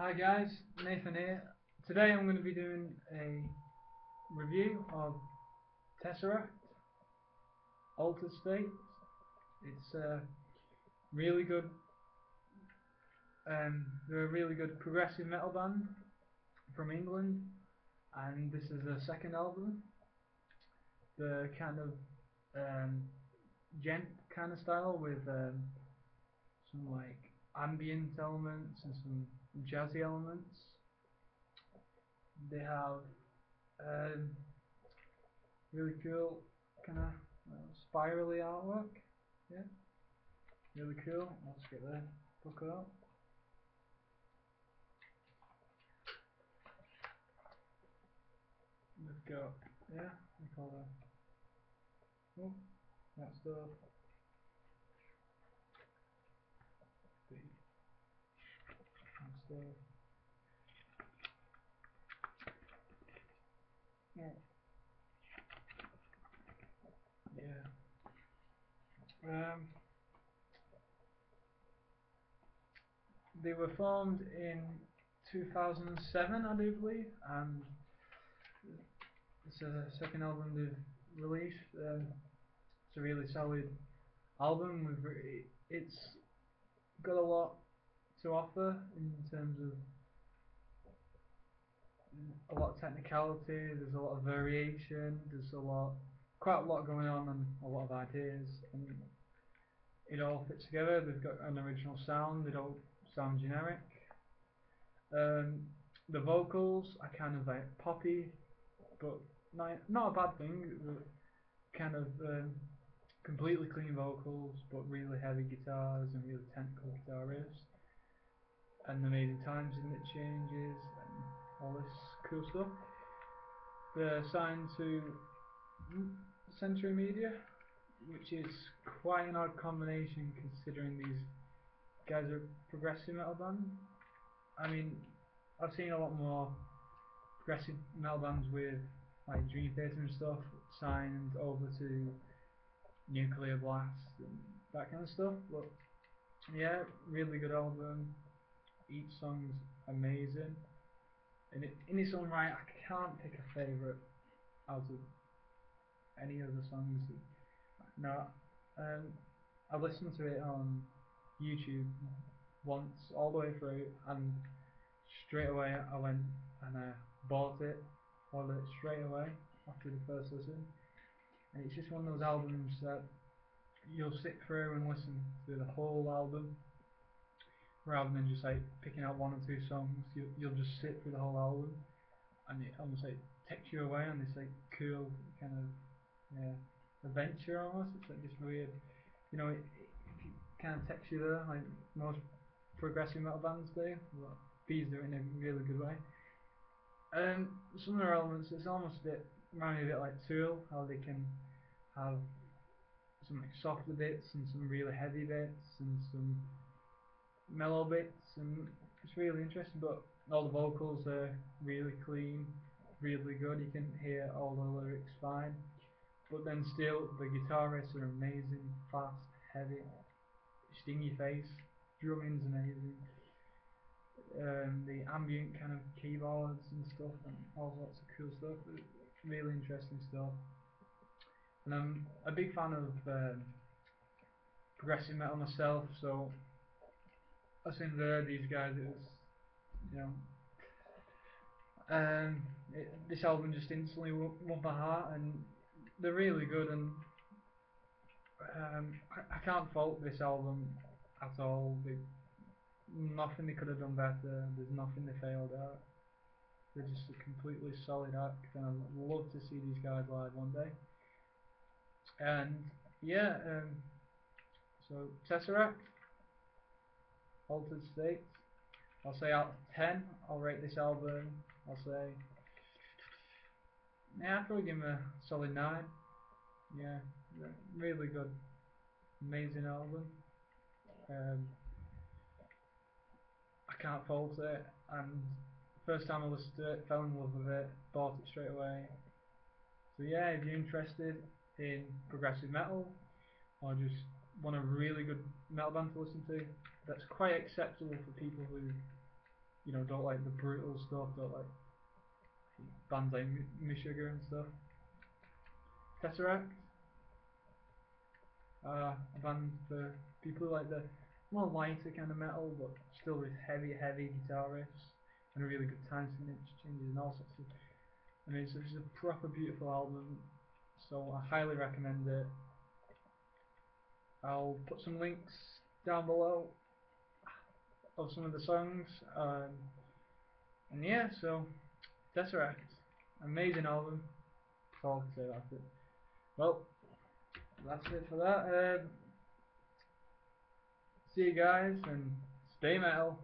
Hi guys, Nathan here. Today I'm going to be doing a review of TesseracT Altered States. It's a really good, they're a really good progressive metal band from England, and this is their second album. The kind of gent kind of style with some like ambient elements and some jazzy elements. They have really cool kind of spirally artwork. Yeah, really cool. Let's get the book out. They've got, yeah, we call that. Oh, that's the yeah. They were formed in 2007, I do believe, and it's a second album they've released. It's a really solid album. It's got a lot to offer in terms of a lot of technicality. There's a lot of variation. There's quite a lot going on, and a lot of ideas, and it all fits together. They've got an original sound. They don't sound generic. The vocals are kind of like poppy, but not a bad thing. Kind of completely clean vocals, but really heavy guitars and really technical guitar riffs, and amazing times in it changes and all this cool stuff. They're signed to Century Media, which is quite an odd combination considering these guys are a progressive metal band. I mean, I've seen a lot more progressive metal bands with like Dream Theater and stuff signed over to Nuclear Blast and that kind of stuff, but yeah, really good album. Each song's amazing, and in its own right, I can't pick a favourite out of any of the songs. No, I listened to it on YouTube once all the way through, and straight away I went and bought it, ordered it straight away after the first listen. And it's just one of those albums that you'll sit through and listen to the whole album, rather than just like picking out one or two songs. You'll just sit through the whole album, and it almost like takes you away on this like cool kind of adventure almost. It's like this weird, it kind of takes you there like most progressive metal bands do. But these do it in a really good way. Some of their elements, it's almost remind me a bit like Tool, how they can have some like softer bits and some really heavy bits and some mellow bits, and it's really interesting. But all the vocals are really clean, really good. You can hear all the lyrics fine, but then still the guitar riffs are amazing, fast, heavy, sting your face. Drumming's amazing. The ambient kind of keyboards and stuff, and all sorts of cool stuff. Really interesting stuff. And I'm a big fan of progressive metal myself, so I think these guys, it was, you know, this album just instantly won my heart, and they're really good, and I can't fault this album at all. Nothing they could have done better. There's nothing they failed at. They're just a completely solid act, and I'd love to see these guys live one day. And yeah, so TesseracT, Altered States. I'll say out of 10, I'll rate this album. I'll say, yeah, I'd probably give them a solid 9. Yeah, really good, amazing album. I can't fault it, and first time I listened to it, fell in love with it, bought it straight away. So yeah, if you're interested in progressive metal, or just want a really good metal band to listen to, that's quite acceptable for people who, you know, don't like the brutal stuff, don't like bands like Meshuggah and stuff. TesseracT, a band for people who like the more lighter kind of metal, but still with heavy guitar riffs and a really good time changes and all sorts of. I mean, it's a proper beautiful album, so I highly recommend it. I'll put some links down below of some of the songs, and yeah, so TesseracT, amazing album. That's all I can say about it. Well, that's it for that. See you guys and stay metal.